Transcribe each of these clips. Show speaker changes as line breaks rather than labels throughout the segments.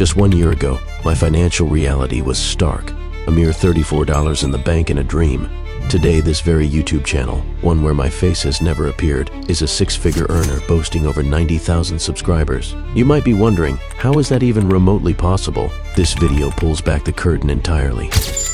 Just 1 year ago, my financial reality was stark. A mere $34 in the bank and a dream. Today, this very YouTube channel, one where my face has never appeared, is a six-figure earner boasting over 90,000 subscribers. You might be wondering, how is that even remotely possible? This video pulls back the curtain entirely.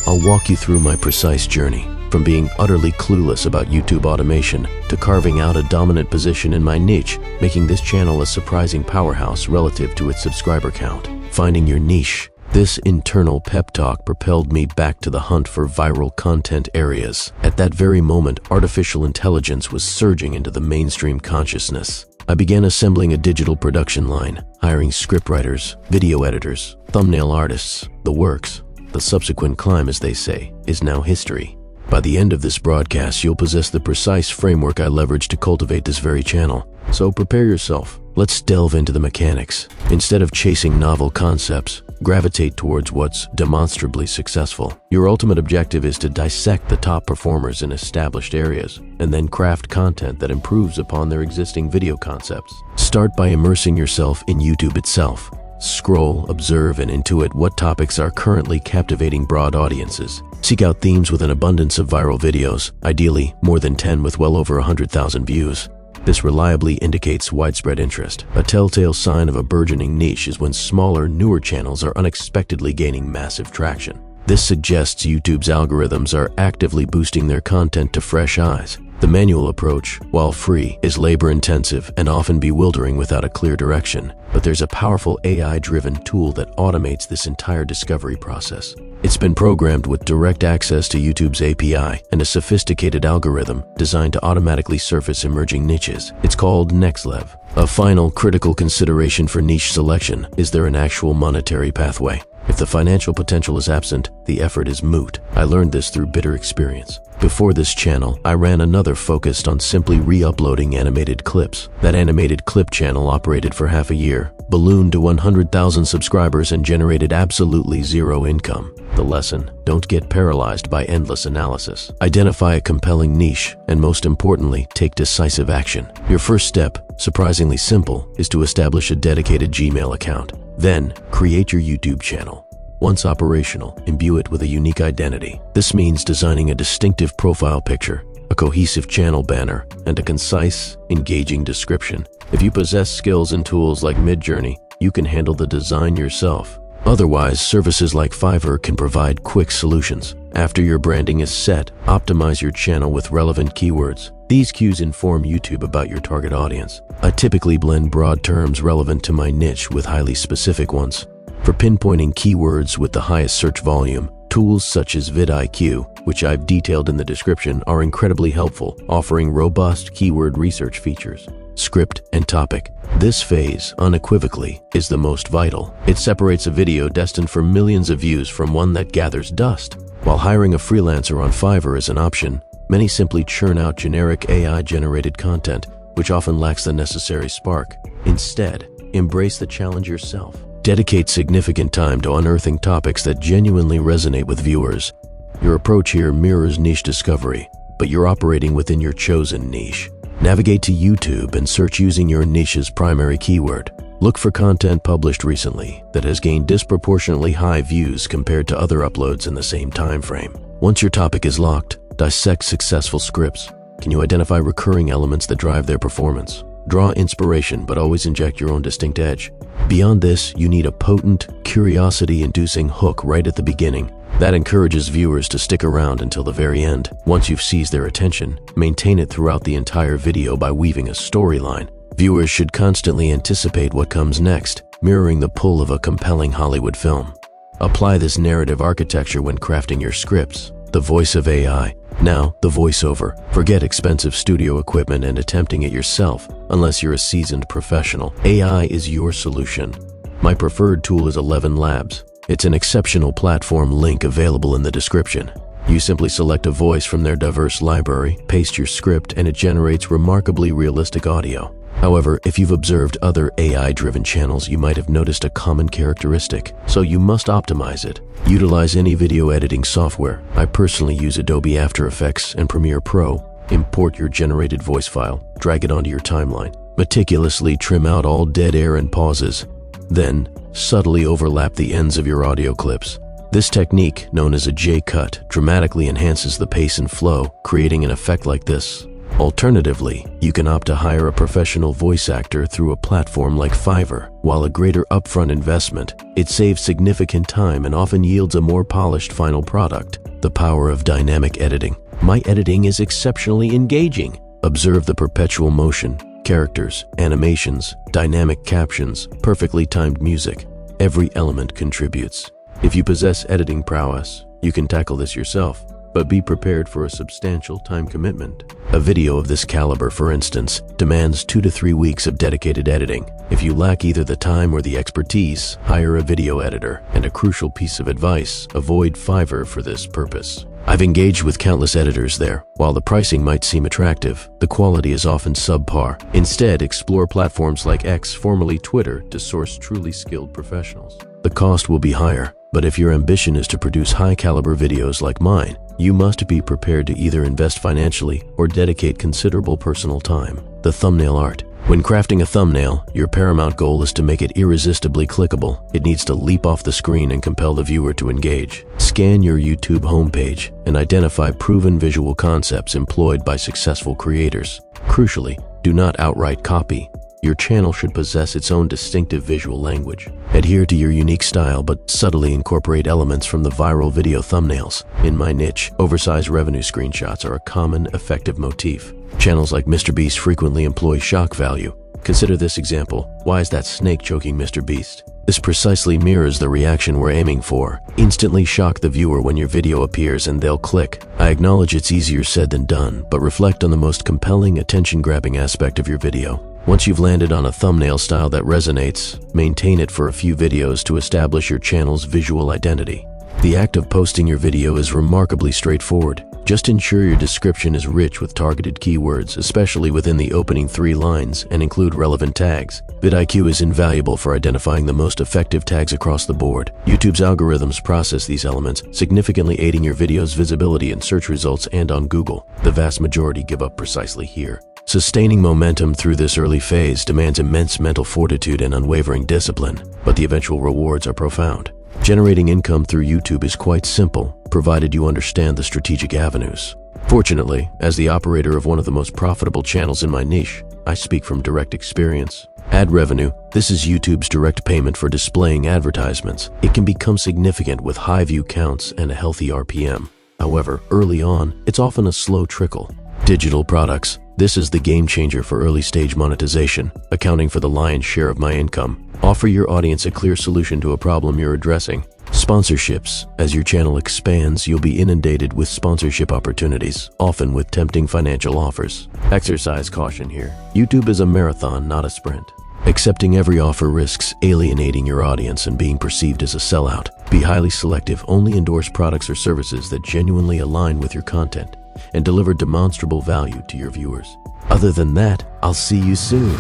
I'll walk you through my precise journey, from being utterly clueless about YouTube automation to carving out a dominant position in my niche, making this channel a surprising powerhouse relative to its subscriber count. Finding your niche. This internal pep talk propelled me back to the hunt for viral content areas. At that very moment, artificial intelligence was surging into the mainstream consciousness. I began assembling a digital production line, hiring scriptwriters, video editors, thumbnail artists, the works. The subsequent climb, as they say, is now history. By the end of this broadcast, you'll possess the precise framework I leveraged to cultivate this very channel. So prepare yourself. Let's delve into the mechanics. Instead of chasing novel concepts, gravitate towards what's demonstrably successful. Your ultimate objective is to dissect the top performers in established areas, and then craft content that improves upon their existing video concepts. Start by immersing yourself in YouTube itself. Scroll, observe, and intuit what topics are currently captivating broad audiences. Seek out themes with an abundance of viral videos, ideally more than 10 with well over 100,000 views. This reliably indicates widespread interest. A telltale sign of a burgeoning niche is when smaller, newer channels are unexpectedly gaining massive traction. This suggests YouTube's algorithms are actively boosting their content to fresh eyes. The manual approach, while free, is labor-intensive and often bewildering without a clear direction. But there's a powerful AI-driven tool that automates this entire discovery process. It's been programmed with direct access to YouTube's API and a sophisticated algorithm designed to automatically surface emerging niches. It's called NextLev. A final critical consideration for niche selection: is there an actual monetary pathway? If the financial potential is absent, the effort is moot. I learned this through bitter experience. Before this channel, I ran another focused on simply re-uploading animated clips. That animated clip channel operated for half a year, ballooned to 100,000 subscribers, and generated absolutely zero income. The lesson: don't get paralyzed by endless analysis. Identify a compelling niche, and most importantly, take decisive action. Your first step, surprisingly simple, is to establish a dedicated Gmail account. Then, create your YouTube channel. Once operational, imbue it with a unique identity. This means designing a distinctive profile picture, a cohesive channel banner, and a concise, engaging description. If you possess skills and tools like Midjourney, you can handle the design yourself. Otherwise, services like Fiverr can provide quick solutions. After your branding is set, optimize your channel with relevant keywords. These cues inform YouTube about your target audience. I typically blend broad terms relevant to my niche with highly specific ones. For pinpointing keywords with the highest search volume, tools such as vidIQ, which I've detailed in the description, are incredibly helpful, offering robust keyword research features. Script and topic. This phase, unequivocally, is the most vital. It separates a video destined for millions of views from one that gathers dust. While hiring a freelancer on Fiverr is an option, many simply churn out generic AI-generated content, which often lacks the necessary spark. Instead, embrace the challenge yourself. Dedicate significant time to unearthing topics that genuinely resonate with viewers. Your approach here mirrors niche discovery, but you're operating within your chosen niche. Navigate to YouTube and search using your niche's primary keyword. Look for content published recently that has gained disproportionately high views compared to other uploads in the same time frame. Once your topic is locked, dissect successful scripts. Can you identify recurring elements that drive their performance? Draw inspiration, but always inject your own distinct edge. Beyond this, you need a potent, curiosity-inducing hook right at the beginning. That encourages viewers to stick around until the very end. Once you've seized their attention, maintain it throughout the entire video by weaving a storyline. Viewers should constantly anticipate what comes next, mirroring the pull of a compelling Hollywood film. Apply this narrative architecture when crafting your scripts. The voice of AI. Now, the voiceover. Forget expensive studio equipment and attempting it yourself, unless you're a seasoned professional. AI is your solution. My preferred tool is 11 Labs. It's an exceptional platform, link available in the description. You simply select a voice from their diverse library, paste your script, and it generates remarkably realistic audio. However, if you've observed other AI-driven channels, you might have noticed a common characteristic, so you must optimize it. Utilize any video editing software. I personally use Adobe After Effects and Premiere Pro. Import your generated voice file, drag it onto your timeline. Meticulously trim out all dead air and pauses. Then, subtly overlap the ends of your audio clips. This technique, known as a J-cut, dramatically enhances the pace and flow, creating an effect like this. Alternatively, you can opt to hire a professional voice actor through a platform like Fiverr. While a greater upfront investment, it saves significant time and often yields a more polished final product. The power of dynamic editing. My editing is exceptionally engaging. Observe the perpetual motion, characters, animations, dynamic captions, perfectly timed music. Every element contributes. If you possess editing prowess, you can tackle this yourself, but be prepared for a substantial time commitment. A video of this caliber, for instance, demands 2 to 3 weeks of dedicated editing. If you lack either the time or the expertise, hire a video editor. And a crucial piece of advice, avoid Fiverr for this purpose. I've engaged with countless editors there. While the pricing might seem attractive, the quality is often subpar. Instead, explore platforms like X, formerly Twitter, to source truly skilled professionals. The cost will be higher, but if your ambition is to produce high-caliber videos like mine, you must be prepared to either invest financially or dedicate considerable personal time. The thumbnail art. When crafting a thumbnail, your paramount goal is to make it irresistibly clickable. It needs to leap off the screen and compel the viewer to engage. Scan your YouTube homepage and identify proven visual concepts employed by successful creators. Crucially, do not outright copy. Your channel should possess its own distinctive visual language. Adhere to your unique style, but subtly incorporate elements from the viral video thumbnails. In my niche, oversized revenue screenshots are a common, effective motif. Channels like MrBeast frequently employ shock value. Consider this example. Why is that snake choking Mr. Beast? This precisely mirrors the reaction we're aiming for. Instantly shock the viewer when your video appears and they'll click. I acknowledge it's easier said than done, but reflect on the most compelling, attention-grabbing aspect of your video. Once you've landed on a thumbnail style that resonates, maintain it for a few videos to establish your channel's visual identity. The act of posting your video is remarkably straightforward. Just ensure your description is rich with targeted keywords, especially within the opening 3 lines, and include relevant tags. vidIQ is invaluable for identifying the most effective tags across the board. YouTube's algorithms process these elements, significantly aiding your video's visibility in search results and on Google. The vast majority give up precisely here. Sustaining momentum through this early phase demands immense mental fortitude and unwavering discipline, but the eventual rewards are profound. Generating income through YouTube is quite simple, provided you understand the strategic avenues. Fortunately, as the operator of one of the most profitable channels in my niche, I speak from direct experience. Ad revenue. This is YouTube's direct payment for displaying advertisements. It can become significant with high view counts and a healthy RPM. However, early on, it's often a slow trickle. Digital products. This is the game changer for early stage monetization, accounting for the lion's share of my income. Offer your audience a clear solution to a problem you're addressing. Sponsorships. As your channel expands, you'll be inundated with sponsorship opportunities, often with tempting financial offers. Exercise caution here. YouTube is a marathon, not a sprint. Accepting every offer risks alienating your audience and being perceived as a sellout. Be highly selective. Only endorse products or services that genuinely align with your content and deliver demonstrable value to your viewers. Other than that, I'll see you soon.